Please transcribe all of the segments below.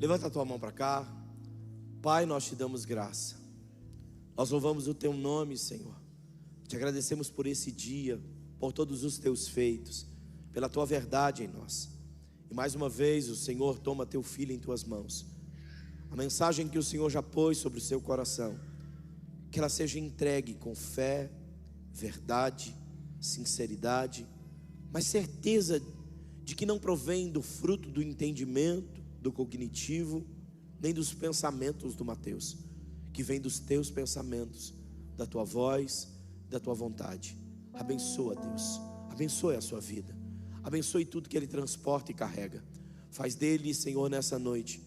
Levanta a tua mão para cá. Pai, nós te damos graça. Nós louvamos o teu nome, Senhor. Te agradecemos por esse dia, por todos os teus feitos, pela tua verdade em nós. E mais uma vez o Senhor toma teu filho em tuas mãos. A mensagem que o Senhor já pôs sobre o seu coração, que ela seja entregue com fé, verdade, sinceridade, mas certeza de que não provém do fruto do entendimento, do cognitivo, nem dos pensamentos do Mateus, que vem dos teus pensamentos, da tua voz, da tua vontade. Abençoa, Deus, abençoe a sua vida, abençoe tudo que ele transporta e carrega. Faz dele, Senhor, nessa noite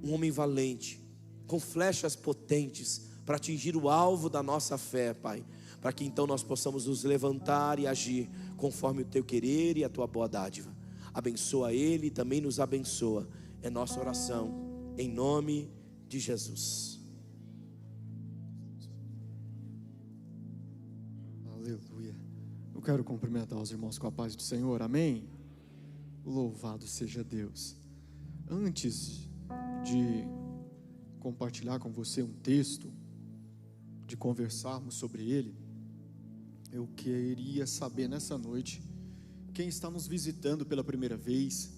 um homem valente, com flechas potentes, para atingir o alvo da nossa fé, Pai, para que então nós possamos nos levantar e agir conforme o teu querer e a tua boa dádiva. Abençoa ele e também nos abençoa. É nossa oração, em nome de Jesus. Aleluia. Eu quero cumprimentar os irmãos com a paz do Senhor, amém? Louvado seja Deus. Antes de compartilhar com você um texto, de conversarmos sobre ele, eu queria saber nessa noite, quem está nos visitando pela primeira vez,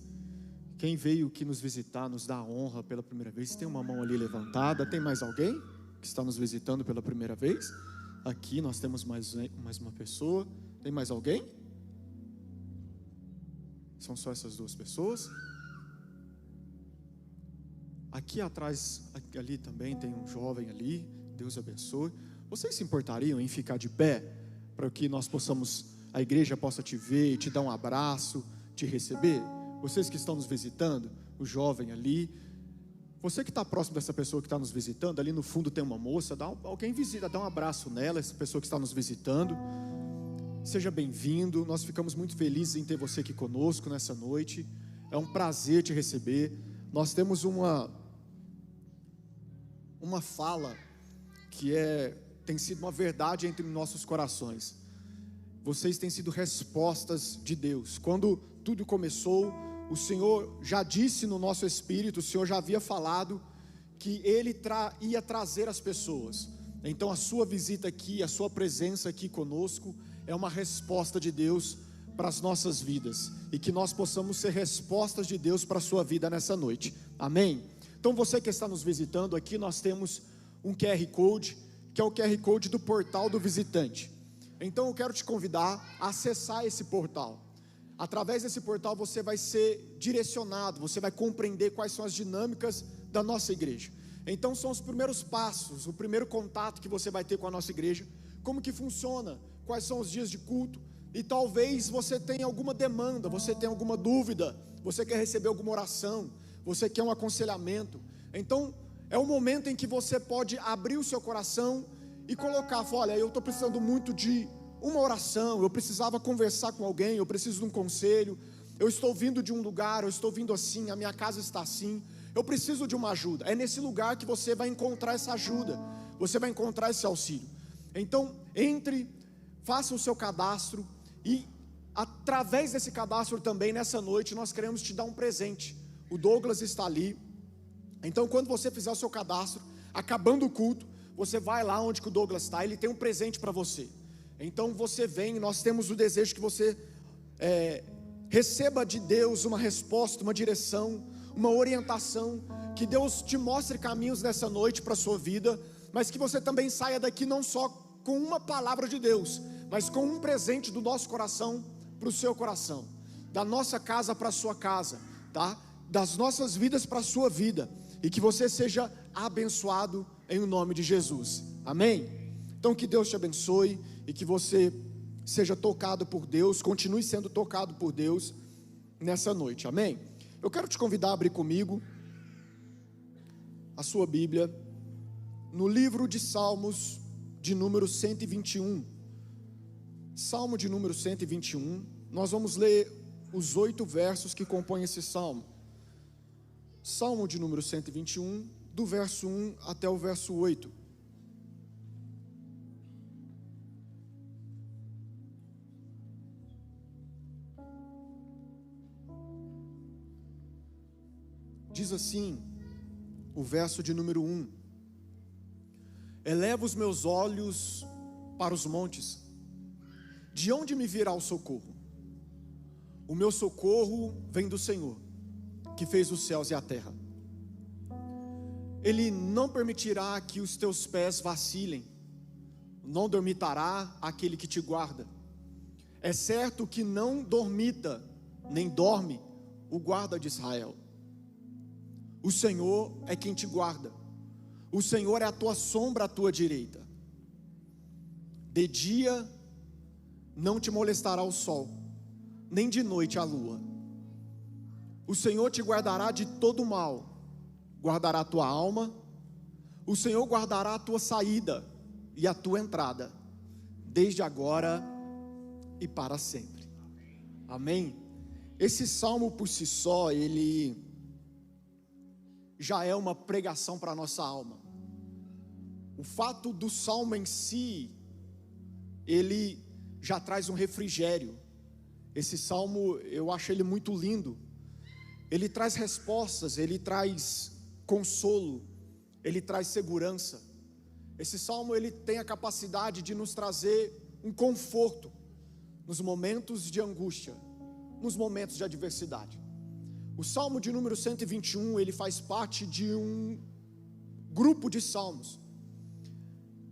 quem veio aqui nos visitar, nos dar a honra pela primeira vez. Tem uma mão ali levantada. Tem mais alguém que está nos visitando pela primeira vez? Aqui nós temos mais uma pessoa. Tem mais alguém? São só essas duas pessoas? Aqui atrás, ali também tem um jovem ali. Deus abençoe. Vocês se importariam em ficar de pé para que nós possamos, a igreja possa te ver, te dar um abraço, te receber? Vocês que estão nos visitando, o jovem ali, você que está próximo dessa pessoa que está nos visitando, ali no fundo tem uma moça, alguém visita, dá um abraço nela, essa pessoa que está nos visitando. Seja bem-vindo, nós ficamos muito felizes em ter você aqui conosco nessa noite. É um prazer te receber. Nós temos uma fala que tem sido uma verdade entre nossos corações. Vocês têm sido respostas de Deus. Quando tudo começou, o Senhor já disse no nosso espírito, o Senhor já havia falado que Ele ia trazer as pessoas. Então a sua visita aqui, a sua presença aqui conosco é uma resposta de Deus para as nossas vidas, e que nós possamos ser respostas de Deus para a sua vida nessa noite, amém? Então você que está nos visitando, aqui nós temos um QR Code, que é o QR Code do portal do visitante. Então eu quero te convidar a acessar esse portal. Através desse portal você vai ser direcionado, você vai compreender quais são as dinâmicas da nossa igreja. Então são os primeiros passos, o primeiro contato que você vai ter com a nossa igreja, como que funciona, quais são os dias de culto, e talvez você tenha alguma demanda, você tenha alguma dúvida, você quer receber alguma oração, você quer um aconselhamento. Então é o momento em que você pode abrir o seu coração e colocar, olha, eu estou precisando muito de uma oração, eu precisava conversar com alguém, eu preciso de um conselho, eu estou vindo de um lugar, eu estou vindo assim, a minha casa está assim, eu preciso de uma ajuda. É nesse lugar que você vai encontrar essa ajuda, você vai encontrar esse auxílio. Então entre, faça o seu cadastro, e através desse cadastro também, nessa noite, nós queremos te dar um presente. O Douglas está ali. Então quando você fizer o seu cadastro, acabando o culto, você vai lá onde que o Douglas está, ele tem um presente para você. Então você vem, nós temos o desejo que você receba de Deus uma resposta, uma direção, uma orientação, que Deus te mostre caminhos nessa noite para a sua vida, mas que você também saia daqui não só com uma palavra de Deus, mas com um presente do nosso coração para o seu coração, da nossa casa para a sua casa, tá? Das nossas vidas para a sua vida, e que você seja abençoado em o nome de Jesus, amém? Então que Deus te abençoe, e que você seja tocado por Deus, continue sendo tocado por Deus nessa noite, amém? Eu quero te convidar a abrir comigo a sua Bíblia no livro de Salmos de número 121. Salmo de número 121, nós vamos ler os 8 versos que compõem esse salmo. Salmo de número 121, do verso 1 até o verso 8. Diz assim: o verso de número 1. Elevo os meus olhos para os montes, de onde me virá o socorro? O meu socorro vem do Senhor, que fez os céus e a terra. Ele não permitirá que os teus pés vacilem, não dormitará aquele que te guarda. É certo que não dormita, nem dorme o guarda de Israel. O Senhor é quem te guarda, o Senhor é a tua sombra à tua direita. De dia não te molestará o sol, nem de noite a lua. O Senhor te guardará de todo mal, guardará a tua alma. O Senhor guardará a tua saída e a tua entrada, desde agora e para sempre. Amém? Esse salmo por si só, ele já é uma pregação para a nossa alma. O fato do salmo em si, ele já traz um refrigério. Esse salmo, eu acho ele muito lindo. Ele traz respostas, ele traz consolo, ele traz segurança. Esse salmo, ele tem a capacidade de nos trazer um conforto nos momentos de angústia, nos momentos de adversidade. O salmo de número 121, ele faz parte de um grupo de salmos,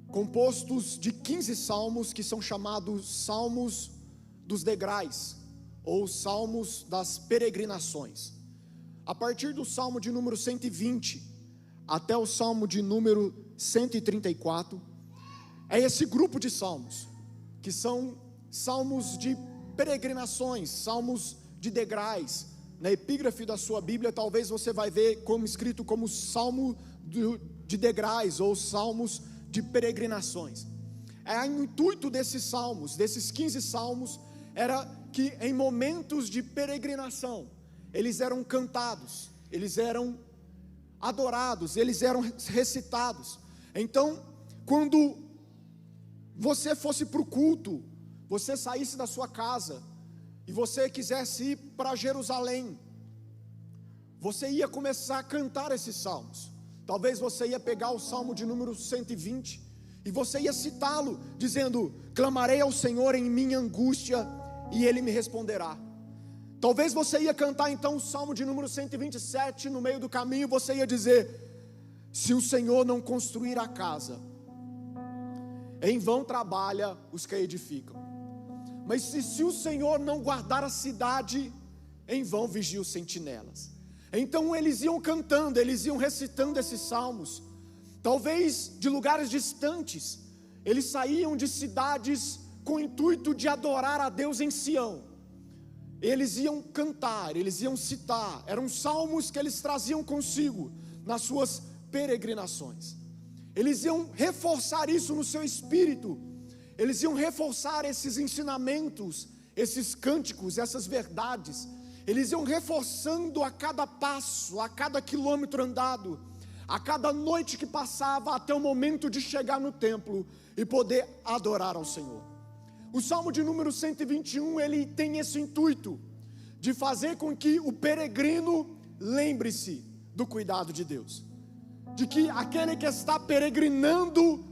compostos de 15 salmos, que são chamados salmos dos degraus, ou salmos das peregrinações. A partir do salmo de número 120, até o salmo de número 134, é esse grupo de salmos, que são salmos de peregrinações, salmos de degraus. Na epígrafe da sua Bíblia, talvez você vai ver como escrito como salmo de degraus, ou salmos de peregrinações. O intuito desses salmos, desses 15 salmos, era que em momentos de peregrinação, eles eram cantados, eles eram adorados, eles eram recitados. Então, quando você fosse para o culto, você saísse da sua casa e você quisesse ir para Jerusalém, você ia começar a cantar esses salmos. Talvez você ia pegar o salmo de número 120 e você ia citá-lo, dizendo: clamarei ao Senhor em minha angústia e Ele me responderá. Talvez você ia cantar então o salmo de número 127, no meio do caminho você ia dizer: se o Senhor não construir a casa, em vão trabalha os que a edificam. Mas se o Senhor não guardar a cidade, em vão vigiam os sentinelas. Então eles iam cantando, eles iam recitando esses salmos, talvez de lugares distantes. Eles saíam de cidades com o intuito de adorar a Deus em Sião. Eles iam cantar, eles iam citar, eram salmos que eles traziam consigo nas suas peregrinações. Eles iam reforçar isso no seu espírito, eles iam reforçar esses ensinamentos, esses cânticos, essas verdades. Eles iam reforçando a cada passo, a cada quilômetro andado, a cada noite que passava, até o momento de chegar no templo e poder adorar ao Senhor. O salmo de número 121, ele tem esse intuito de fazer com que o peregrino lembre-se do cuidado de Deus, de que aquele que está peregrinando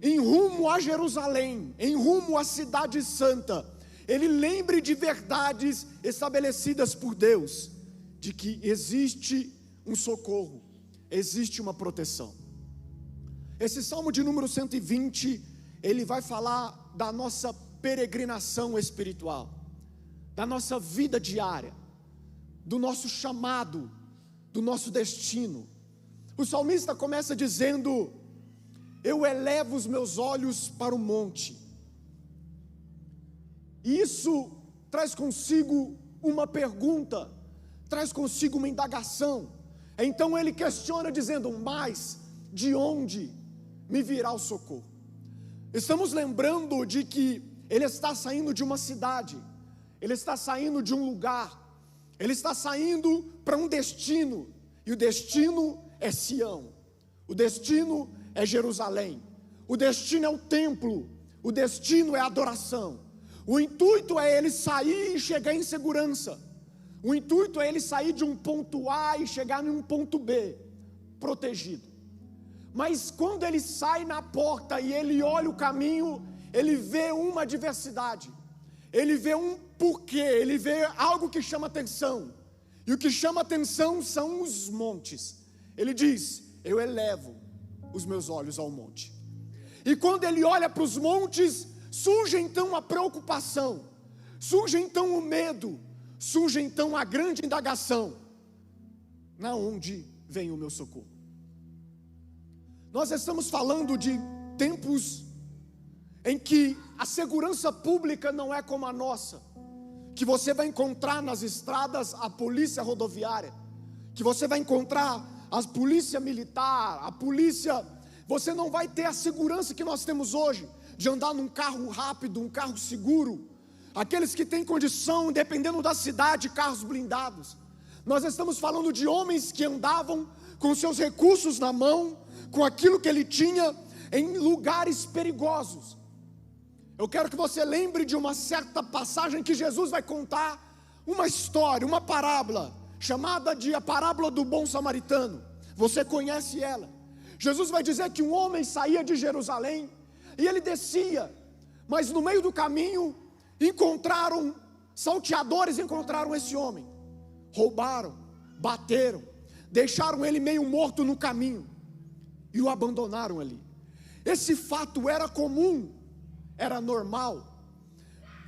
em rumo a Jerusalém, em rumo à cidade santa, ele lembre de verdades estabelecidas por Deus, de que existe um socorro, existe uma proteção. Esse salmo de número 120, ele vai falar da nossa peregrinação espiritual, da nossa vida diária, do nosso chamado, do nosso destino. O salmista começa dizendo: eu elevo os meus olhos para o monte. Isso traz consigo uma pergunta, traz consigo uma indagação. Então ele questiona dizendo: mas de onde me virá o socorro? Estamos lembrando de que ele está saindo de uma cidade, ele está saindo de um lugar, ele está saindo para um destino, e o destino é Sião, o destino é Jerusalém, o destino é o templo, o destino é a adoração. O intuito é ele sair e chegar em segurança, o intuito é ele sair de um ponto A e chegar em um ponto B, protegido. Mas quando ele sai na porta e ele olha o caminho, ele vê uma adversidade, ele vê um porquê, ele vê algo que chama atenção. E o que chama atenção são os montes. Ele diz: eu elevo os meus olhos ao monte. E quando ele olha para os montes, surge então a preocupação, surge então o medo, surge então a grande indagação: na onde vem o meu socorro? Nós estamos falando de tempos em que a segurança pública não é como a nossa, que você vai encontrar nas estradas a polícia rodoviária, que você vai encontrar a polícia militar, a polícia. Você não vai ter a segurança que nós temos hoje, de andar num carro rápido, um carro seguro, aqueles que têm condição, dependendo da cidade, carros blindados. Nós estamos falando de homens que andavam com seus recursos na mão, com aquilo que ele tinha, em lugares perigosos. Eu quero que você lembre de uma certa passagem que Jesus vai contar, uma história, uma parábola, chamada de a parábola do bom samaritano. Você conhece ela. Jesus vai dizer que um homem saía de Jerusalém, e ele descia, mas no meio do caminho, salteadores encontraram esse homem, roubaram, bateram, deixaram ele meio morto no caminho, e o abandonaram ali. Esse fato era comum, era normal.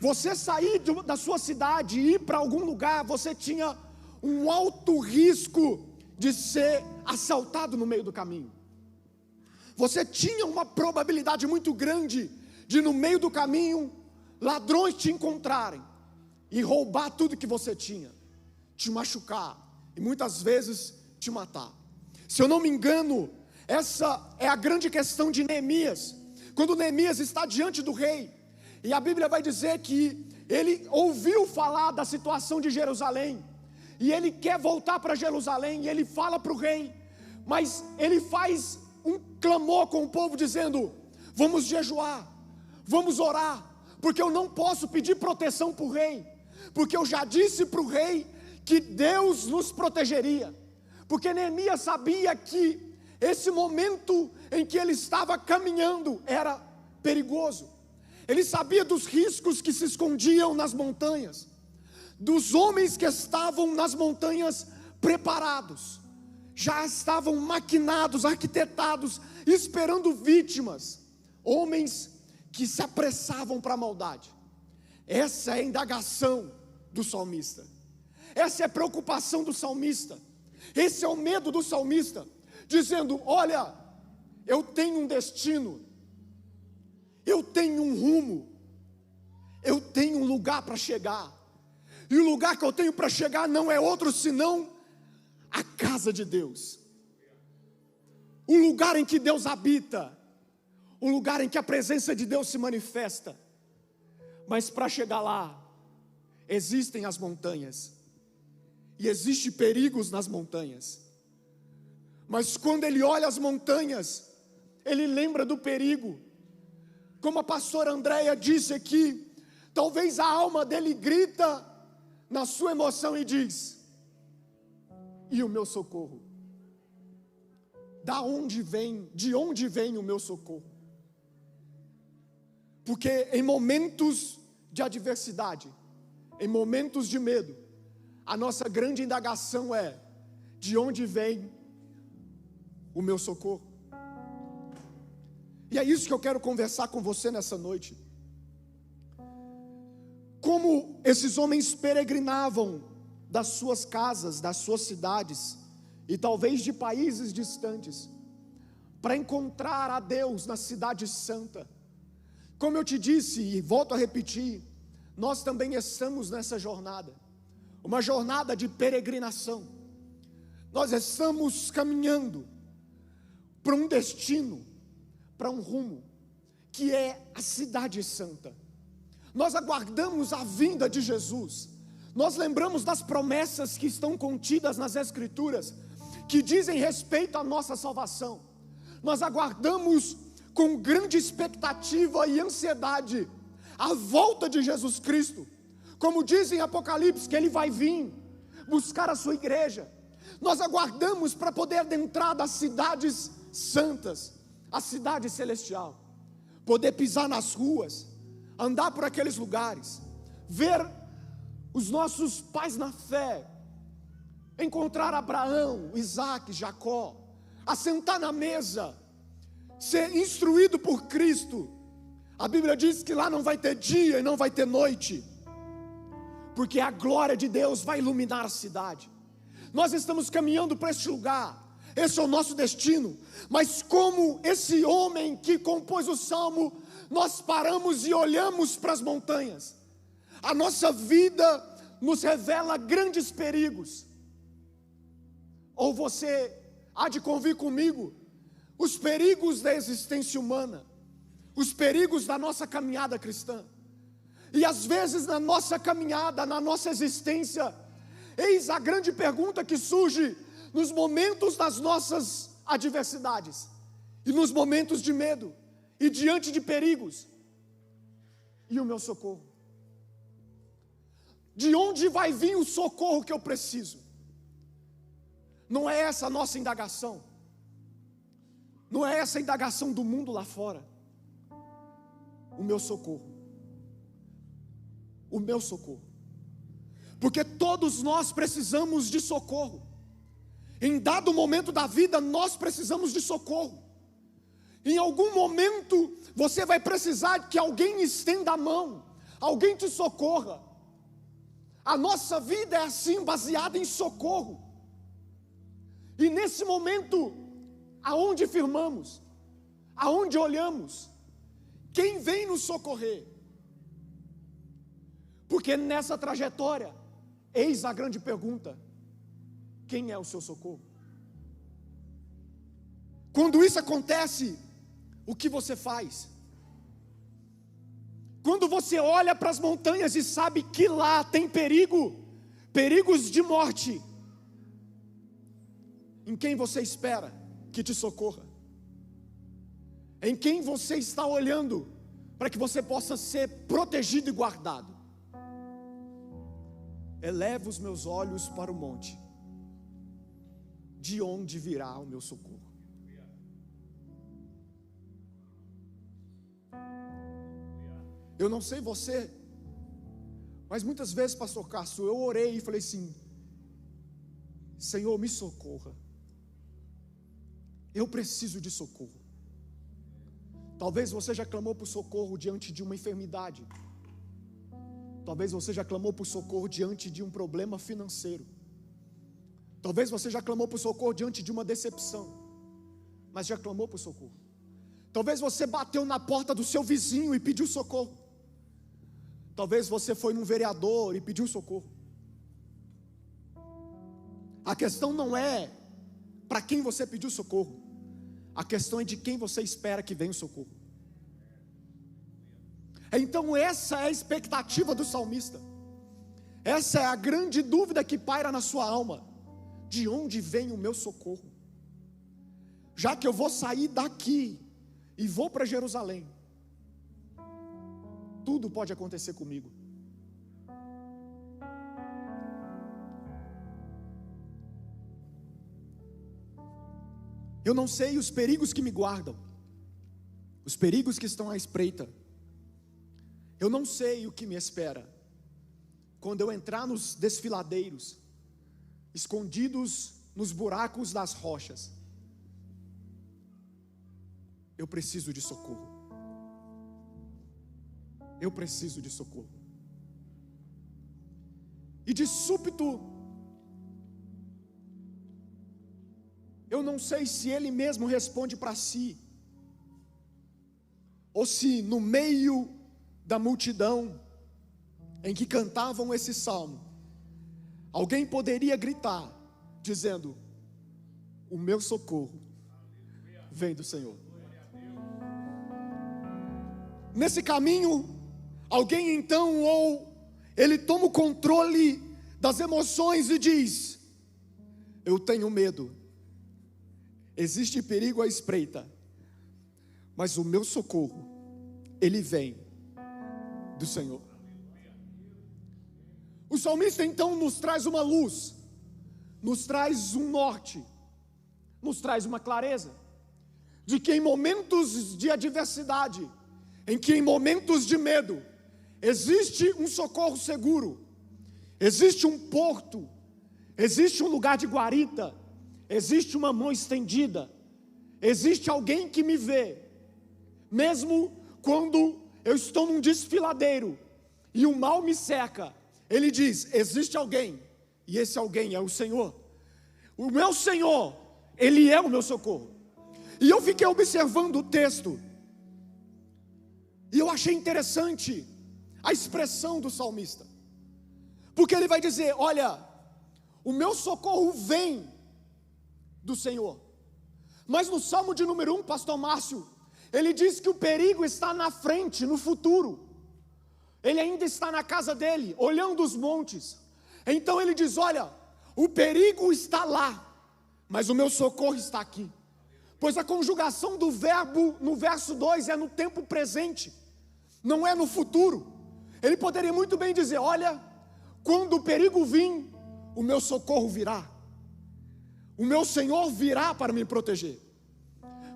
Você sair da sua cidade e ir para algum lugar, você tinha um alto risco de ser assaltado no meio do caminho. Você tinha uma probabilidade muito grande de, no meio do caminho, ladrões te encontrarem e roubar tudo que você tinha, te machucar e muitas vezes te matar. Se eu não me engano, essa é a grande questão de Neemias. Quando Neemias está diante do rei, e a Bíblia vai dizer que ele ouviu falar da situação de Jerusalém, e ele quer voltar para Jerusalém, e ele fala para o rei, mas ele faz um clamor com o povo dizendo: vamos jejuar, vamos orar, porque eu não posso pedir proteção para o rei, porque eu já disse para o rei que Deus nos protegeria, porque Neemias sabia que esse momento em que ele estava caminhando era perigoso. Ele sabia dos riscos que se escondiam nas montanhas, dos homens que estavam nas montanhas preparados, já estavam maquinados, arquitetados, esperando vítimas, homens que se apressavam para a maldade. Essa é a indagação do salmista, essa é a preocupação do salmista, esse é o medo do salmista, dizendo: olha, eu tenho um destino, eu tenho um rumo, eu tenho um lugar para chegar, e o lugar que eu tenho para chegar não é outro senão a casa de Deus, o lugar em que Deus habita, o lugar em que a presença de Deus se manifesta. Mas para chegar lá, existem as montanhas, e existem perigos nas montanhas. Mas quando ele olha as montanhas, ele lembra do perigo. Como a pastora Andréia disse aqui, talvez a alma dele grita na sua emoção e diz: e o meu socorro? De onde vem o meu socorro? Porque em momentos de adversidade, em momentos de medo, a nossa grande indagação é: de onde vem o meu socorro? E é isso que eu quero conversar com você nessa noite. Como esses homens peregrinavam das suas casas, das suas cidades, e talvez de países distantes, para encontrar a Deus na cidade santa. Como eu te disse e volto a repetir, nós também estamos nessa jornada, uma jornada de peregrinação. Nós estamos caminhando para um destino, para um rumo, que é a cidade santa. Nós aguardamos a vinda de Jesus, nós lembramos das promessas que estão contidas nas Escrituras, que dizem respeito à nossa salvação. Nós aguardamos com grande expectativa e ansiedade a volta de Jesus Cristo, como diz em Apocalipse, que Ele vai vir buscar a sua igreja. Nós aguardamos para poder adentrar das cidades santas, a cidade celestial, poder pisar nas ruas, andar por aqueles lugares, ver os nossos pais na fé, encontrar Abraão, Isaac, Jacó, assentar na mesa, ser instruído por Cristo. A Bíblia diz que lá não vai ter dia e não vai ter noite, porque a glória de Deus vai iluminar a cidade. Nós estamos caminhando para este lugar, esse é o nosso destino. Mas como esse homem que compôs o salmo, nós paramos e olhamos para as montanhas. A nossa vida nos revela grandes perigos. Ou você há de convir comigo, os perigos da existência humana, os perigos da nossa caminhada cristã. E às vezes na nossa caminhada, na nossa existência, eis a grande pergunta que surge nos momentos das nossas adversidades, e nos momentos de medo, e diante de perigos: e o meu socorro? De onde vai vir o socorro que eu preciso? Não é essa a nossa indagação, não é essa a indagação do mundo lá fora. O meu socorro, o meu socorro, porque todos nós precisamos de socorro. Em dado momento da vida nós precisamos de socorro. Em algum momento você vai precisar que alguém estenda a mão, alguém te socorra. A nossa vida é assim, baseada em socorro. E nesse momento, aonde firmamos, aonde olhamos, quem vem nos socorrer? Porque nessa trajetória, eis a grande pergunta: quem é o seu socorro? Quando isso acontece, o que você faz? Quando você olha para as montanhas e sabe que lá tem perigo, perigos de morte, em quem você espera que te socorra? Em quem você está olhando para que você possa ser protegido e guardado? Elevo os meus olhos para o monte, de onde virá o meu socorro? Eu não sei você, mas muitas vezes, pastor Cássio, eu orei e falei assim: Senhor, me socorra, eu preciso de socorro. Talvez você já clamou por socorro diante de uma enfermidade, talvez você já clamou por socorro diante de um problema financeiro, talvez você já clamou por socorro diante de uma decepção, mas já clamou por socorro. Talvez você bateu na porta do seu vizinho e pediu socorro. Talvez você foi num vereador e pediu socorro. A questão não é para quem você pediu socorro, a questão é de quem você espera que venha o socorro. Então essa é a expectativa do salmista, essa é a grande dúvida que paira na sua alma: de onde vem o meu socorro? Já que eu vou sair daqui e vou para Jerusalém, tudo pode acontecer comigo. Eu não sei os perigos que me guardam, os perigos que estão à espreita. Eu não sei o que me espera quando eu entrar nos desfiladeiros, escondidos nos buracos das rochas. Eu preciso de socorro. Eu preciso de socorro. E de súbito, eu não sei se ele mesmo responde para si, ou se no meio da multidão em que cantavam esse salmo, alguém poderia gritar, dizendo: o meu socorro vem do Senhor. Nesse caminho, alguém então, ou ele toma o controle das emoções e diz: eu tenho medo, existe perigo à espreita, mas o meu socorro, ele vem do Senhor. O salmista então nos traz uma luz nos traz um norte, nos traz uma clareza, de que em momentos de adversidade, em que em momentos de medo, existe um socorro seguro, existe um porto, existe um lugar de guarita, existe uma mão estendida, existe alguém que me vê, mesmo quando eu estou num desfiladeiro e o mal me cerca. Ele diz: existe alguém, e esse alguém é o Senhor. O meu Senhor, Ele é o meu socorro. E eu fiquei observando o texto, e eu achei interessante a expressão do salmista, porque ele vai dizer: olha, o meu socorro vem do Senhor. Mas no Salmo de número 1, pastor Márcio, ele diz que o perigo está na frente, no futuro. Ele ainda está na casa dele, olhando os montes. Então ele diz: olha, o perigo está lá, mas o meu socorro está aqui. Pois a conjugação do verbo no verso 2 é no tempo presente, não é no futuro. Ele poderia muito bem dizer: olha, quando o perigo vir, o meu socorro virá, o meu Senhor virá para me proteger.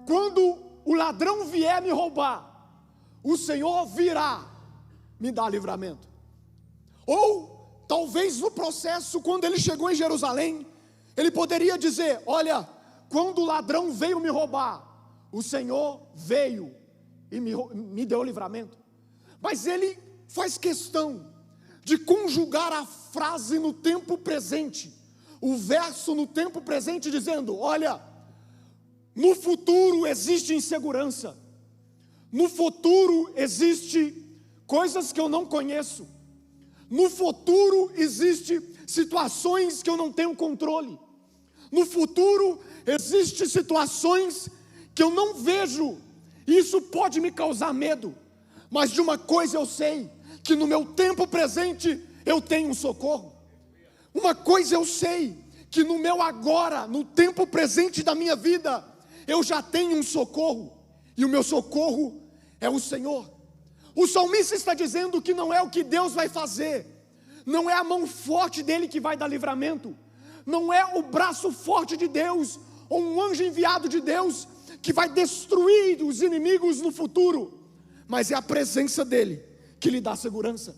Quando o ladrão vier me roubar, o Senhor virá me dar livramento. Ou talvez no processo, quando ele chegou em Jerusalém, ele poderia dizer: olha, quando o ladrão veio me roubar, o Senhor veio e me deu livramento. Mas ele faz questão de conjugar a frase no tempo presente, o verso no tempo presente, dizendo: olha, no futuro existe insegurança, no futuro existe coisas que eu não conheço, no futuro existe situações que eu não tenho controle, no futuro existe situações que eu não vejo, e isso pode me causar medo. Mas de uma coisa eu sei, que no meu tempo presente eu tenho um socorro. Uma coisa eu sei, que no meu agora, no tempo presente da minha vida, eu já tenho um socorro, e o meu socorro é o Senhor. O salmista está dizendo que não é o que Deus vai fazer, não é a mão forte dele que vai dar livramento, não é o braço forte de Deus, ou um anjo enviado de Deus, que vai destruir os inimigos no futuro, mas é a presença dele que lhe dá segurança,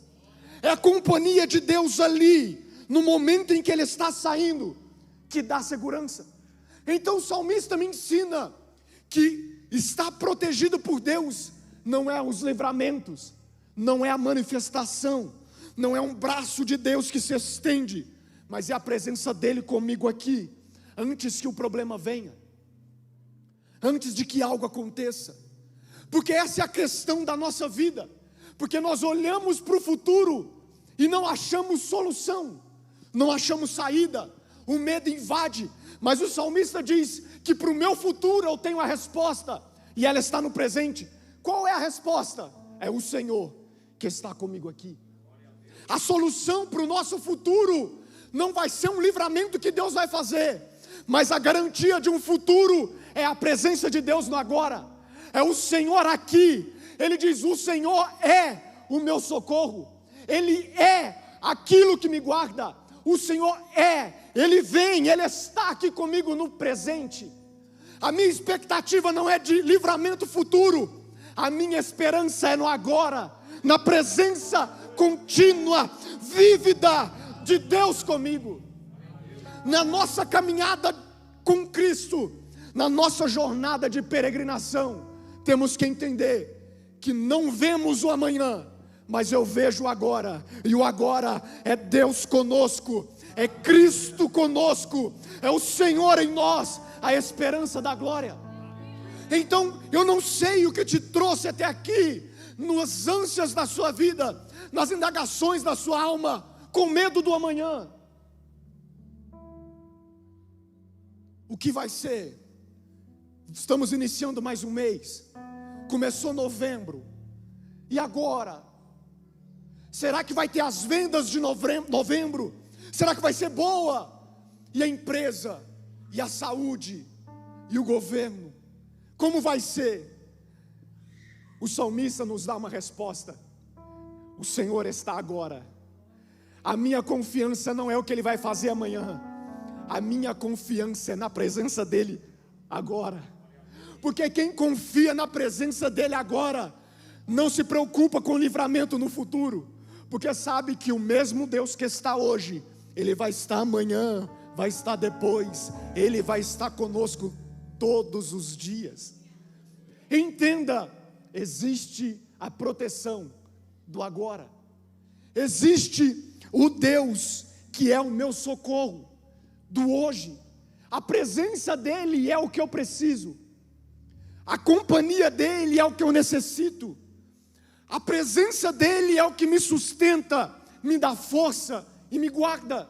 é a companhia de Deus ali, no momento em que ele está saindo, que dá segurança. Então o salmista me ensina que estar protegido por Deus não é os livramentos, não é a manifestação, não é um braço de Deus que se estende, mas é a presença dele comigo aqui, antes que o problema venha, antes de que algo aconteça. Porque essa é a questão da nossa vida, porque nós olhamos para o futuro e não achamos solução, não achamos saída, o medo invade. Mas o salmista diz que para o meu futuro eu tenho a resposta, e ela está no presente. Qual é a resposta? É o Senhor que está comigo aqui. A solução para o nosso futuro não vai ser um livramento que Deus vai fazer, mas a garantia de um futuro é a presença de Deus no agora, é o Senhor aqui. Ele diz: o Senhor é o meu socorro, Ele é aquilo que me guarda, o Senhor Ele vem, Ele está aqui comigo no presente. A minha expectativa não é de livramento futuro, a minha esperança é no agora, na presença contínua, vívida de Deus comigo. Na nossa caminhada com Cristo, na nossa jornada de peregrinação, temos que entender que não vemos o amanhã, mas eu vejo o agora, e o agora é Deus conosco, é Cristo conosco, é o Senhor em nós, a esperança da glória. Então eu não sei o que te trouxe até aqui, nas ânsias da sua vida, nas indagações da sua alma, com medo do amanhã. O que vai ser? Estamos iniciando mais um mês, começou novembro, e agora? Será que vai ter as vendas de novembro? Será que vai ser boa? E a empresa, e a saúde, e o governo, como vai ser? O salmista nos dá uma resposta: o Senhor está agora. A minha confiança não é o que Ele vai fazer amanhã, A minha confiança é na presença dEle agora. Porque quem confia na presença dEle agora, não se preocupa com o livramento no futuro. Porque sabe que o mesmo Deus que está hoje, Ele vai estar amanhã, vai estar depois, Ele vai estar conosco todos os dias. Entenda, existe a proteção do agora. Existe o Deus que é o meu socorro do hoje. A presença dEle é o que eu preciso. A companhia dEle é o que eu necessito. A presença dEle é o que me sustenta, me dá força e me guarda.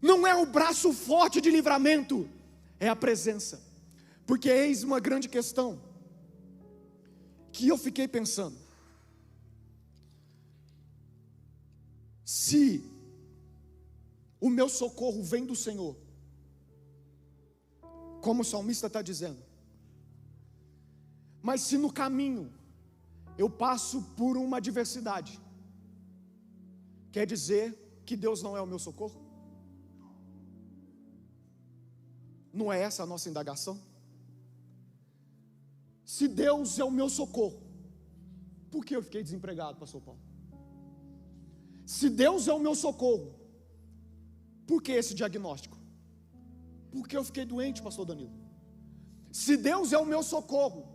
Não é o braço forte de livramento, é a presença. Porque eis uma grande questão que eu fiquei pensando. Se o meu socorro vem do Senhor, como o salmista está dizendo, mas se no caminho eu passo por uma adversidade, quer dizer que Deus não é o meu socorro? Não é essa a nossa indagação? Se Deus é o meu socorro, por que eu fiquei desempregado, pastor Paulo? Se Deus é o meu socorro, por que esse diagnóstico? Por que eu fiquei doente, pastor Danilo? Se Deus é o meu socorro,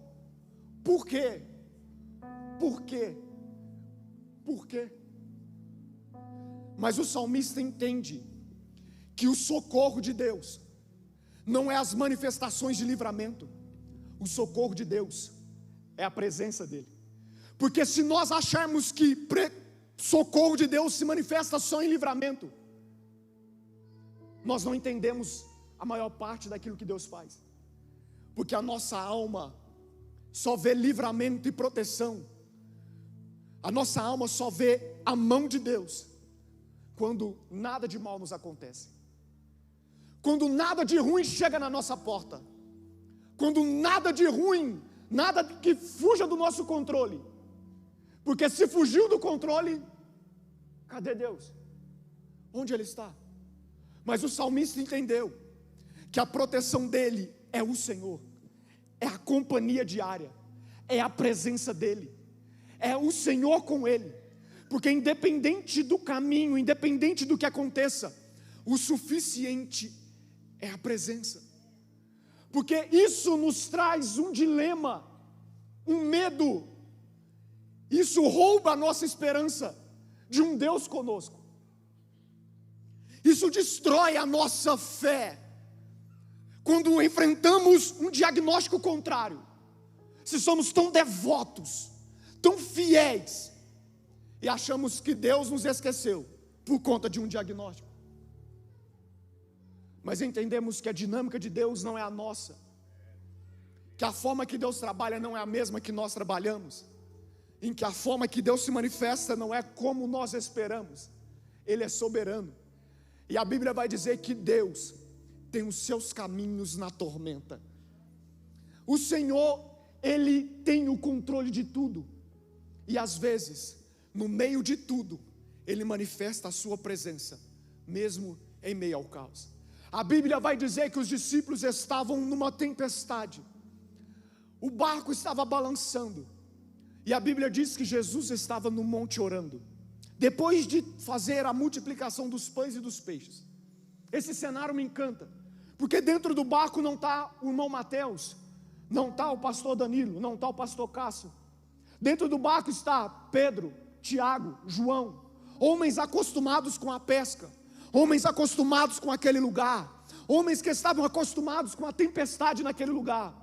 por quê? Por quê? Por quê? Mas o salmista entende que o socorro de Deus não é as manifestações de livramento. O socorro de Deus é a presença dEle. Porque se nós acharmos que socorro de Deus se manifesta só em livramento, nós não entendemos a maior parte daquilo que Deus faz. Porque a nossa alma só vê livramento e proteção. A nossa alma só vê a mão de Deus quando nada de mal nos acontece, quando nada de ruim chega na nossa porta, quando nada de ruim, nada que fuja do nosso controle. Porque se fugiu do controle, cadê Deus? Onde Ele está? Mas o salmista entendeu que a proteção dEle é o Senhor, é a companhia diária, é a presença dEle, é o Senhor com Ele. Porque independente do caminho, independente do que aconteça, o suficiente é a presença. Porque isso nos traz um dilema, um medo. Isso rouba a nossa esperança de um Deus conosco. Isso destrói a nossa fé quando enfrentamos um diagnóstico contrário. Se somos tão devotos, tão fiéis, e achamos que Deus nos esqueceu por conta de um diagnóstico. Mas entendemos que a dinâmica de Deus não é a nossa, que a forma que Deus trabalha não é a mesma que nós trabalhamos, em que a forma que Deus se manifesta não é como nós esperamos. Ele é soberano, e a Bíblia vai dizer que Deus tem os seus caminhos na tormenta. O Senhor, Ele tem o controle de tudo, e às vezes, no meio de tudo, Ele manifesta a sua presença, mesmo em meio ao caos. A Bíblia vai dizer que os discípulos estavam numa tempestade, o barco estava balançando, e a Bíblia diz que Jesus estava no monte orando, depois de fazer a multiplicação dos pães e dos peixes. Esse cenário me encanta, porque dentro do barco não está o irmão Mateus, não está o pastor Danilo, não está o pastor Cássio. Dentro do barco está Pedro, Tiago, João, homens acostumados com a pesca, homens acostumados com aquele lugar, homens que estavam acostumados com a tempestade naquele lugar.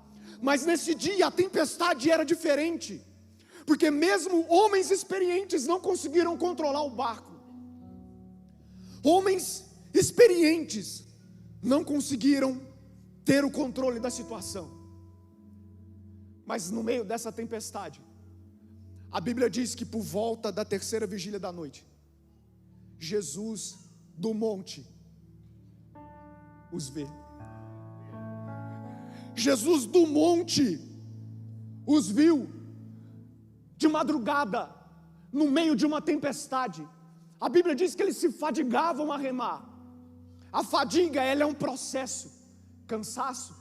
Mas nesse dia a tempestade era diferente, porque mesmo homens experientes não conseguiram controlar o barco. Homens experientes não conseguiram ter o controle da situação. Mas no meio dessa tempestade, a Bíblia diz que por volta da 3ª vigília da noite, Jesus do monte os vê. Jesus do monte os viu de madrugada, no meio de uma tempestade. A Bíblia diz que eles se fadigavam a remar. A fadiga, ela é um processo. Cansaço,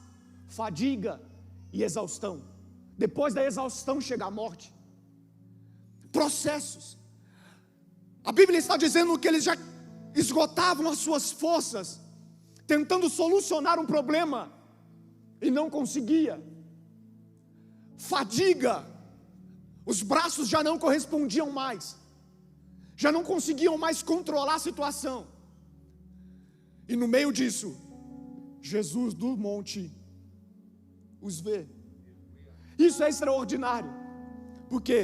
fadiga e exaustão. Depois da exaustão chega a morte. Processos. A Bíblia está dizendo que eles já esgotavam as suas forças, tentando solucionar um problema, e não conseguia. Fadiga. Os braços já não correspondiam mais, já não conseguiam mais controlar a situação. E no meio disso, Jesus do monte os vê. Isso é extraordinário, porque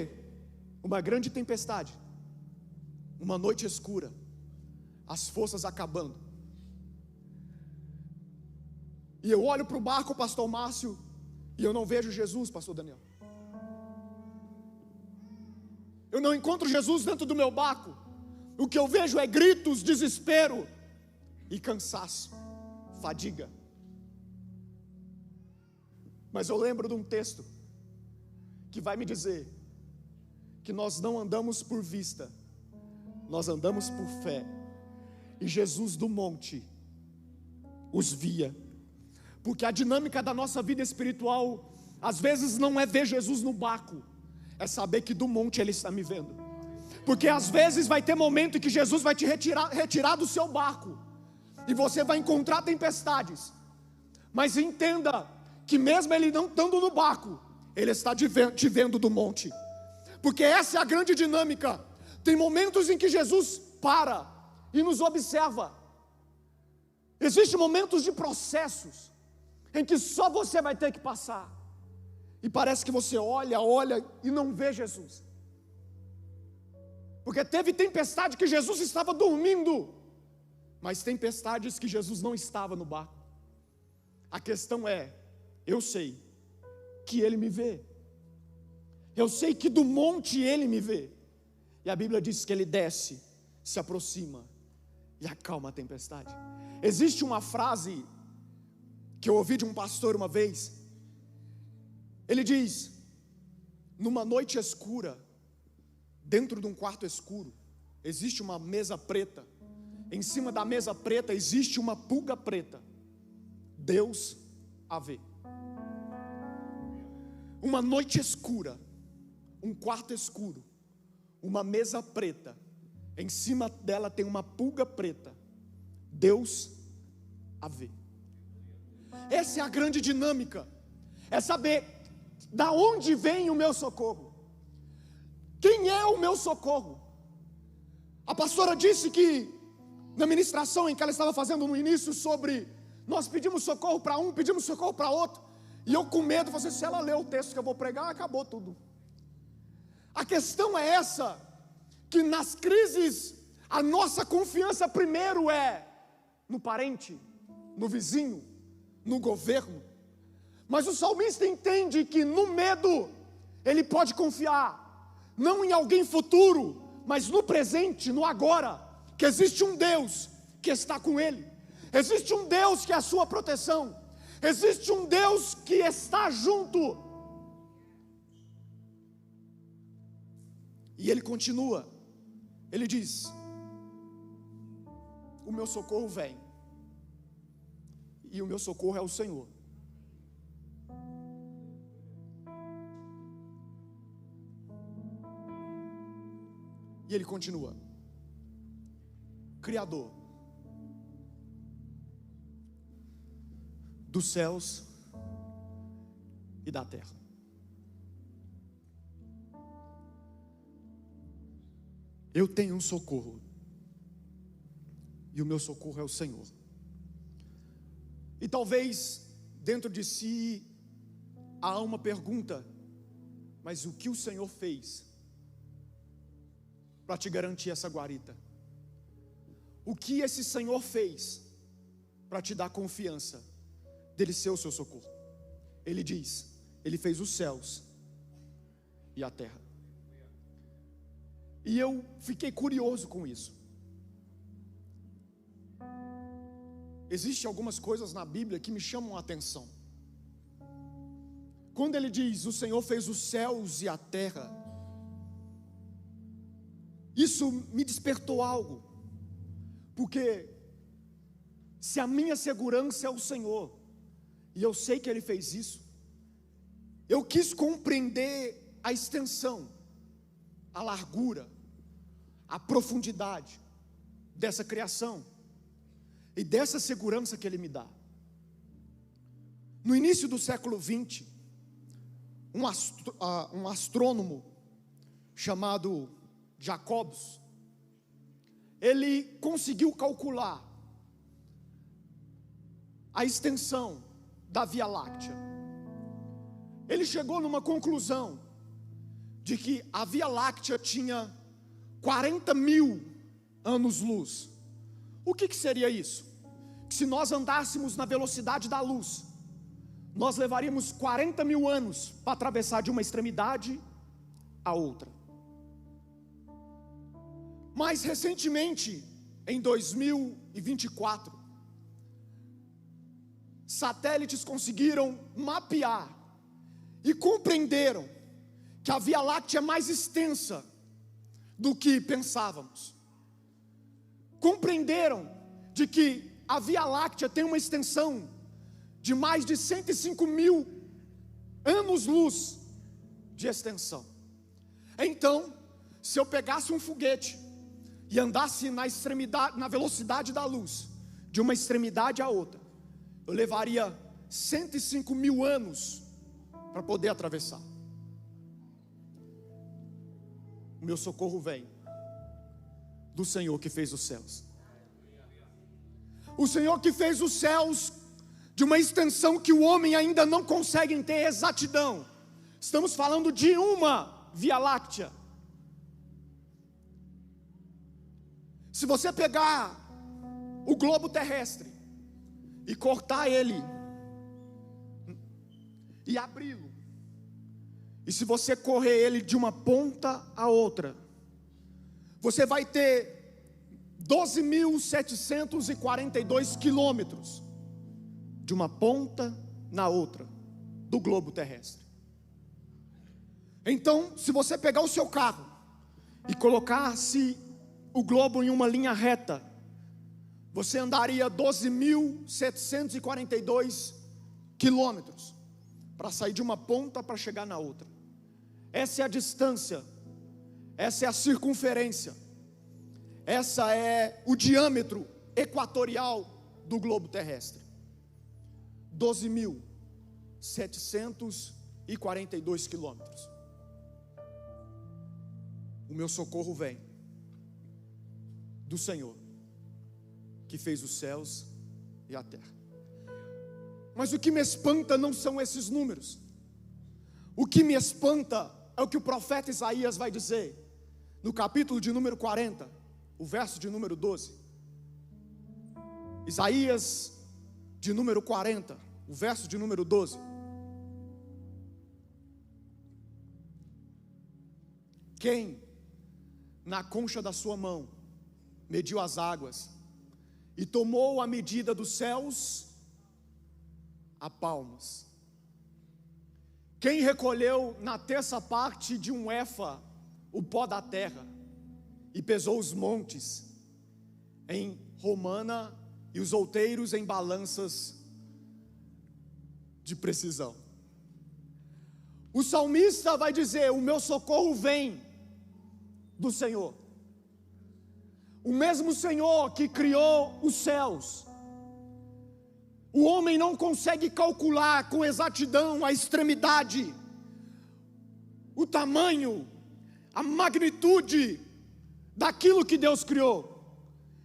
uma grande tempestade, uma noite escura, as forças acabando, e eu olho para o barco, pastor Márcio, e eu não vejo Jesus, pastor Daniel. Eu não encontro Jesus dentro do meu barco. O que eu vejo é gritos, desespero e cansaço, fadiga. Mas eu lembro de um texto que vai me dizer que nós não andamos por vista, nós andamos por fé. E Jesus do monte os via. Porque a dinâmica da nossa vida espiritual, às vezes não é ver Jesus no barco, é saber que do monte Ele está me vendo. Porque às vezes vai ter momento em que Jesus vai te retirar do seu barco, e você vai encontrar tempestades. Mas entenda que mesmo Ele não estando no barco, Ele está te vendo do monte. Porque essa é a grande dinâmica. Tem momentos em que Jesus para e nos observa. Existem momentos de processos em que só você vai ter que passar, e parece que você olha e não vê Jesus. Porque teve tempestade que Jesus estava dormindo, mas tempestades que Jesus não estava no barco. A questão é, eu sei que Ele me vê, eu sei que do monte Ele me vê. E a Bíblia diz que Ele desce, se aproxima e acalma a tempestade. Existe uma frase que eu ouvi de um pastor uma vez. Ele diz: numa noite escura, dentro de um quarto escuro, existe uma mesa preta. Em cima da mesa preta existe uma pulga preta. Deus a vê. Uma noite escura, um quarto escuro, uma mesa preta, em cima dela tem uma pulga preta. Deus a vê. Essa é a grande dinâmica. É saber da onde vem o meu socorro. Quem é o meu socorro? A pastora disse que na ministração em que ela estava fazendo no início sobre nós pedimos socorro para um, pedimos socorro para outro, e eu com medo, falei assim, se ela ler o texto que eu vou pregar, acabou tudo. A questão é essa, que nas crises a nossa confiança primeiro é no parente, no vizinho, no governo. Mas o salmista entende que no medo ele pode confiar, não em alguém futuro, mas no presente, no agora, que existe um Deus que está com ele, existe um Deus que é a sua proteção, existe um Deus que está junto. E ele continua, ele diz: o meu socorro vem, e o meu socorro é o Senhor. E ele continua: Criador dos céus e da terra. Eu tenho um socorro, e o meu socorro é o Senhor. E talvez dentro de si há uma pergunta: mas o que o Senhor fez para te garantir essa guarita? O que esse Senhor fez para te dar confiança dele ser o seu socorro? Ele diz: ele fez os céus e a terra. E eu fiquei curioso com isso. Existem algumas coisas na Bíblia que me chamam a atenção. Quando ele diz: o Senhor fez os céus e a terra, isso me despertou algo. Porque se a minha segurança é o Senhor, e eu sei que Ele fez isso, eu quis compreender a extensão, a largura, a profundidade dessa criação e dessa segurança que Ele me dá. No início do século XX, um astrônomo chamado Jacobs, ele conseguiu calcular a extensão da Via Láctea. Ele chegou numa conclusão de que a Via Láctea tinha 40 mil anos-luz. O que seria isso? Que se nós andássemos na velocidade da luz, nós levaríamos 40 mil anos para atravessar de uma extremidade a outra. Mais recentemente, em 2024, satélites conseguiram mapear e compreenderam que a Via Láctea é mais extensa do que pensávamos. Compreenderam de que a Via Láctea tem uma extensão de mais de 105 mil anos-luz de extensão. Então, se eu pegasse um foguete e andasse na velocidade da luz, de uma extremidade à outra, eu levaria 105 mil anos para poder atravessar. O meu socorro vem do Senhor que fez os céus. O Senhor que fez os céus de uma extensão que o homem ainda não consegue ter exatidão. Estamos falando de uma Via Láctea. Se você pegar o globo terrestre e cortar ele e abri-lo, e se você correr ele de uma ponta a outra, você vai ter 12.742 quilômetros de uma ponta na outra do globo terrestre. Então, se você pegar o seu carro e colocasse o globo em uma linha reta, você andaria 12.742 quilômetros para sair de uma ponta para chegar na outra. Essa é a distância, essa é a circunferência, essa é o diâmetro equatorial do globo terrestre. 12.742 quilômetros. O meu socorro vem do Senhor que fez os céus e a terra. Mas o que me espanta não são esses números. O que me espanta é o que o profeta Isaías vai dizer no capítulo de número 40, o verso de número 12. Isaías de número 40, o verso de número 12. Quem na concha da sua mão mediu as águas e tomou a medida dos céus a palmos? Quem recolheu na terça parte de um éfa o pó da terra e pesou os montes em romana e os outeiros em balanças de precisão? O salmista vai dizer: o meu socorro vem do Senhor. O mesmo Senhor que criou os céus. O homem não consegue calcular com exatidão a extremidade, o tamanho, a magnitude daquilo que Deus criou.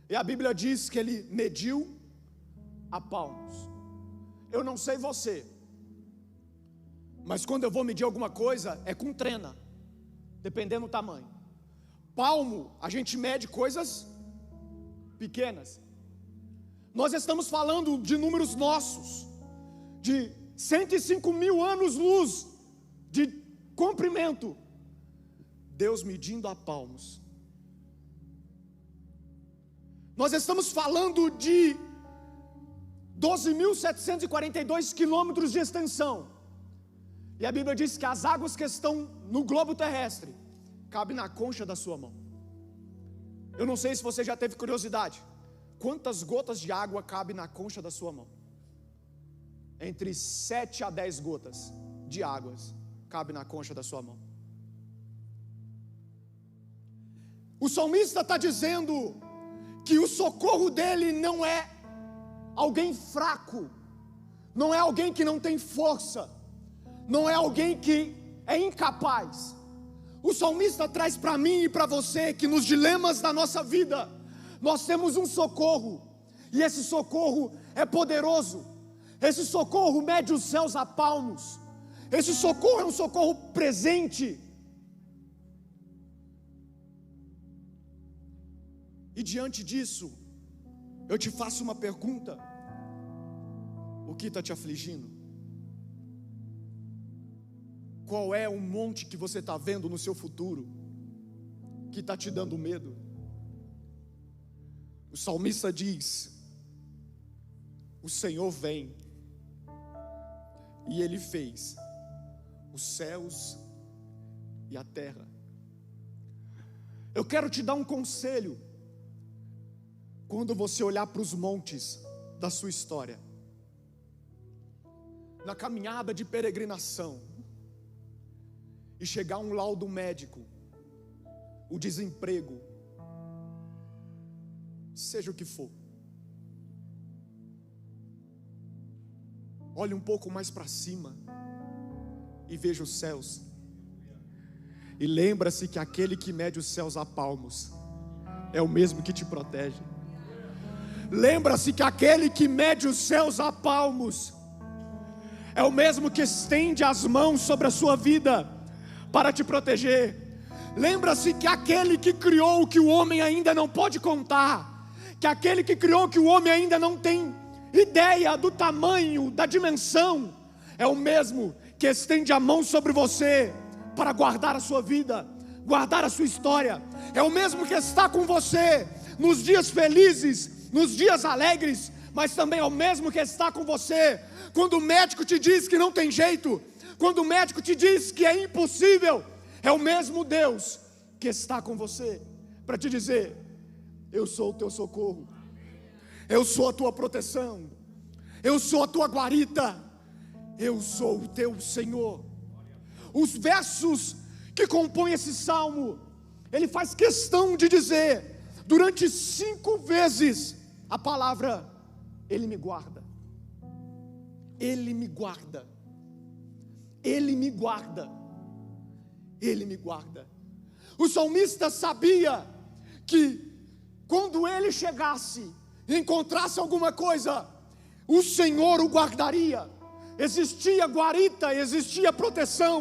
E a Bíblia diz que Ele mediu a palmos. Eu não sei você, mas quando eu vou medir alguma coisa é com trena, dependendo do tamanho. Palmo, a gente mede coisas pequenas. Nós estamos falando de números nossos, de 105 mil anos-luz de comprimento. Deus medindo a palmos. Nós estamos falando de 12.742 quilômetros de extensão. E a Bíblia diz que as águas que estão no globo terrestre cabem na concha da sua mão. Eu não sei se você já teve curiosidade. quantas gotas de água cabe na concha da sua mão? Entre 7 a 10 gotas de águas cabe na concha da sua mão. O salmista está dizendo que o socorro dele não é alguém fraco, não é alguém que não tem força, não é alguém que é incapaz. O salmista traz para mim e para você que nos dilemas da nossa vida, nós temos um socorro, e esse socorro é poderoso, esse socorro mede os céus a palmos, esse socorro é um socorro presente. E diante disso, eu te faço uma pergunta: o que está te afligindo? Qual é o monte que você está vendo no seu futuro que está te dando medo? O salmista diz: o Senhor vem, e Ele fez os céus e a terra. Eu quero te dar um conselho. Quando você olhar para os montes da sua história, na caminhada de peregrinação, e chegar um laudo médico, o desemprego, seja o que for, olhe um pouco mais para cima e veja os céus, e lembra-se que aquele que mede os céus a palmos é o mesmo que te protege. Lembra-se que aquele que mede os céus a palmos é o mesmo que estende as mãos sobre a sua vida para te proteger. Lembra-se que aquele que criou o que o homem ainda não pode contar, que aquele que criou o que o homem ainda não tem ideia do tamanho, da dimensão, é o mesmo que estende a mão sobre você para guardar a sua vida, guardar a sua história. É o mesmo que está com você nos dias felizes, nos dias alegres, mas também é o mesmo que está com você quando o médico te diz que não tem jeito, quando o médico te diz que é impossível. É o mesmo Deus que está com você para te dizer: eu sou o teu socorro, eu sou a tua proteção, eu sou a tua guarita, eu sou o teu Senhor. Os versos que compõem esse salmo, ele faz questão de dizer durante 5 vezes a palavra: Ele me guarda, Ele me guarda, Ele me guarda, Ele me guarda. O salmista sabia que quando ele chegasse e encontrasse alguma coisa, o Senhor o guardaria. Existia guarita, existia proteção.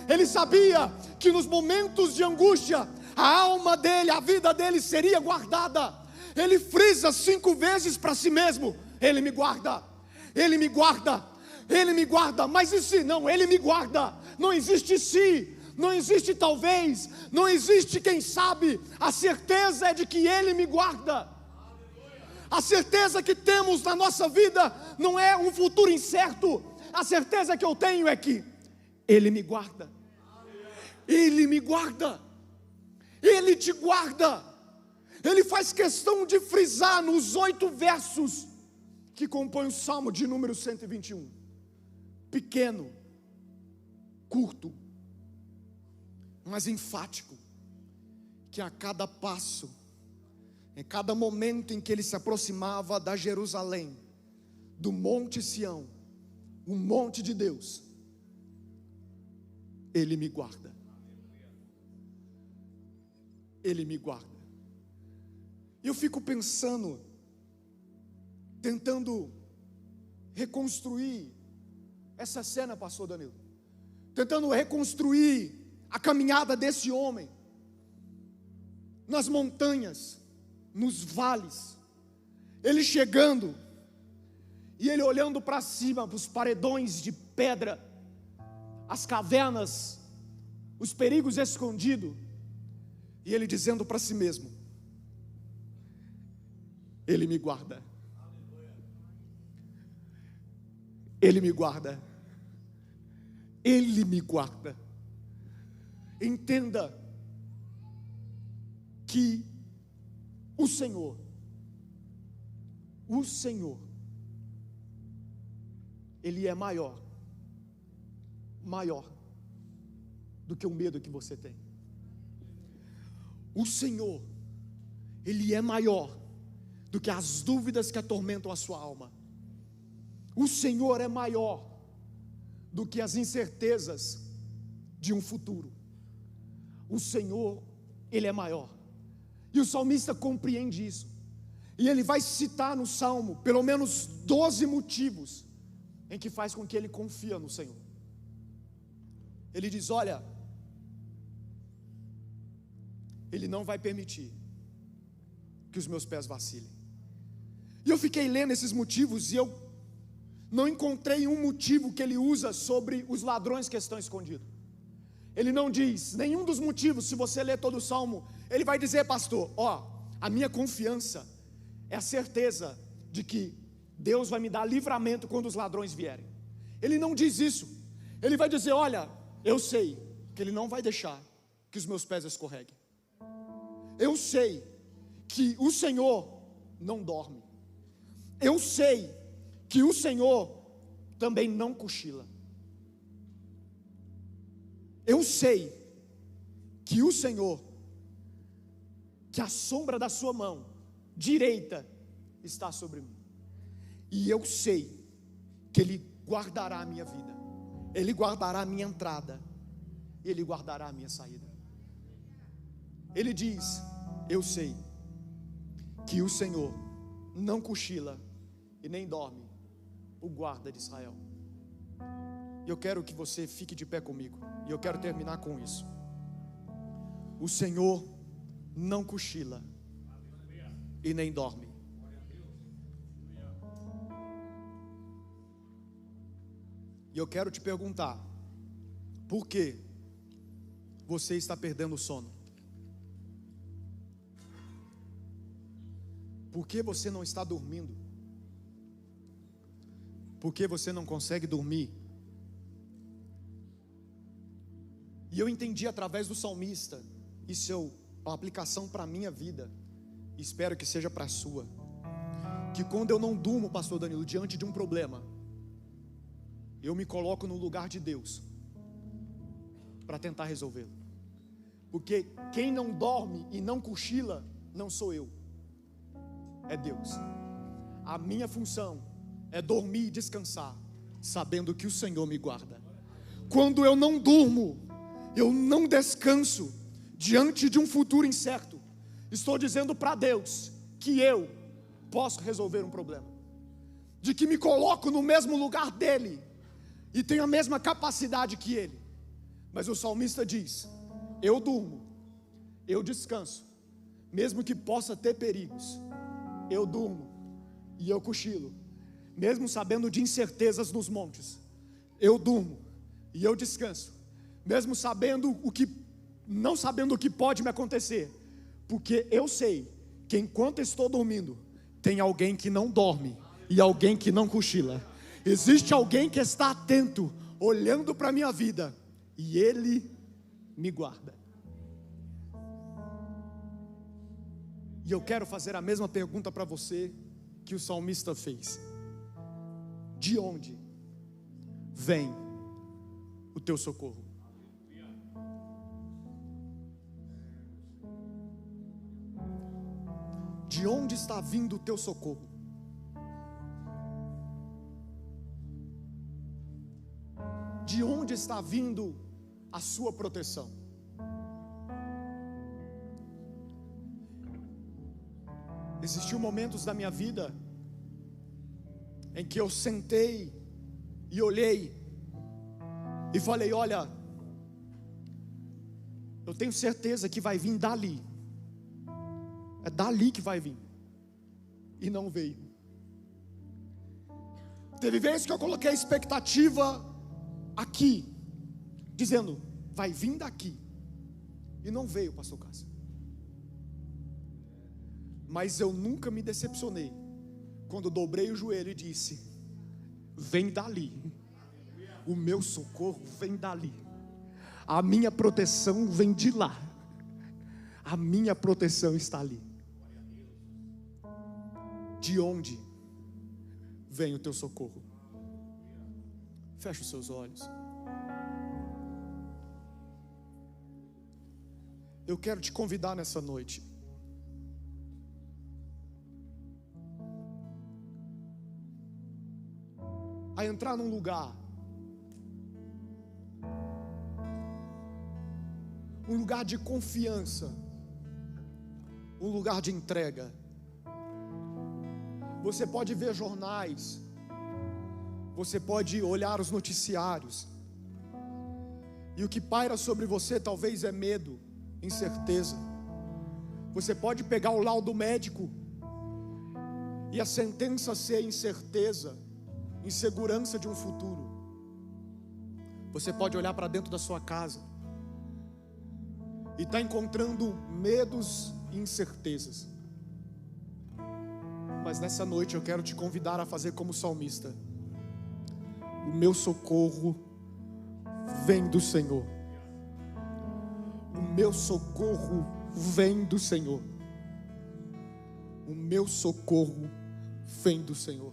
Ele sabia que nos momentos de angústia, a alma dele, a vida dele seria guardada. Ele frisa 5 vezes para si mesmo: Ele me guarda, Ele me guarda, Ele me guarda. Mas e se não? Ele me guarda. Não existe se, não existe talvez, não existe quem sabe. A certeza é de que Ele me guarda. A certeza que temos na nossa vida não é um futuro incerto. A certeza que eu tenho é que Ele me guarda, Ele me guarda, Ele te guarda. Ele faz questão de frisar nos 8 versos que compõem o Salmo de número 121. Pequeno, curto, mas enfático, que a cada passo, em cada momento em que ele se aproximava da Jerusalém, do Monte Sião, o monte de Deus, Ele me guarda, Ele me guarda. E eu fico pensando, tentando reconstruir essa cena, pastor Danilo, tentando reconstruir a caminhada desse homem, nas montanhas, nos vales, ele chegando, e ele olhando para cima, para os paredões de pedra, as cavernas, os perigos escondidos, e ele dizendo para si mesmo: Ele me guarda, Ele me guarda, Ele me guarda. Entenda que o Senhor o Senhor, Ele é maior do que o medo que você tem. O Senhor, Ele é maior do que as dúvidas que atormentam a sua alma. O Senhor é maior do que as incertezas de um futuro. O Senhor, Ele é maior. E o salmista compreende isso. E ele vai citar no Salmo pelo menos 12 motivos em que faz com que ele confia no Senhor. Ele diz: olha, Ele não vai permitir que os meus pés vacilem. E eu fiquei lendo esses motivos e eu não encontrei um motivo que ele usa sobre os ladrões que estão escondidos. Ele não diz nenhum dos motivos. Se você ler todo o Salmo, ele vai dizer: pastor, a minha confiança é a certeza de que Deus vai me dar livramento quando os ladrões vierem. Ele não diz isso. Ele vai dizer: olha, eu sei que Ele não vai deixar que os meus pés escorreguem. Eu sei que o Senhor não dorme. Eu sei que o Senhor também não cochila. Eu sei que o Senhor, que a sombra da sua mão direita está sobre mim. E eu sei que Ele guardará a minha vida, Ele guardará a minha entrada, Ele guardará a minha saída. Ele diz: eu sei que o Senhor não cochila e nem dorme, o guarda de Israel. Eu quero que você fique de pé comigo, e eu quero terminar com isso. O Senhor não cochila e nem dorme. E eu quero te perguntar: por que você está perdendo o sono? Por que você não está dormindo? Por que você não consegue dormir? E eu entendi através do salmista, isso é uma aplicação para a minha vida, e espero que seja para a sua, que quando eu não durmo, pastor Danilo, diante de um problema, eu me coloco no lugar de Deus para tentar resolvê-lo. Porque quem não dorme e não cochila não sou eu, é Deus. A minha função é dormir e descansar, sabendo que o Senhor me guarda. Quando eu não durmo, eu não descanso diante de um futuro incerto, estou dizendo para Deus que eu posso resolver um problema, de que me coloco no mesmo lugar dele e tenho a mesma capacidade que ele. Mas o salmista diz: eu durmo, eu descanso, mesmo que possa ter perigos. Eu durmo e eu cochilo, mesmo sabendo de incertezas nos montes. Eu durmo e eu descanso, mesmo sabendo não sabendo o que pode me acontecer, porque eu sei que enquanto estou dormindo, tem alguém que não dorme e alguém que não cochila. Existe alguém que está atento, olhando para a minha vida, e Ele me guarda. E eu quero fazer a mesma pergunta para você que o salmista fez: de onde vem o teu socorro? De onde está vindo o teu socorro? De onde está vindo a sua proteção? Existiam momentos da minha vida em que eu sentei e olhei e falei: olha, eu tenho certeza que vai vir dali, é dali que vai vir, e não veio. Teve vezes que eu coloquei a expectativa aqui, dizendo: vai vir daqui, e não veio, pastor Cássio. Mas eu nunca me decepcionei quando dobrei o joelho e disse: vem dali, o meu socorro vem dali, a minha proteção vem de lá, a minha proteção está ali. De onde vem o teu socorro. Fecha os seus olhos. Eu quero te convidar nessa noite a entrar num lugar, um lugar de confiança, um lugar de entrega. Você pode ver jornais, você pode olhar os noticiários, e o que paira sobre você talvez é medo, incerteza. Você pode pegar o laudo médico e a sentença ser incerteza, insegurança de um futuro. Você pode olhar para dentro da sua casa e está encontrando medos e incertezas. Mas nessa noite eu quero te convidar a fazer como o salmista: o meu socorro vem do Senhor. O meu socorro vem do Senhor. O meu socorro vem do Senhor.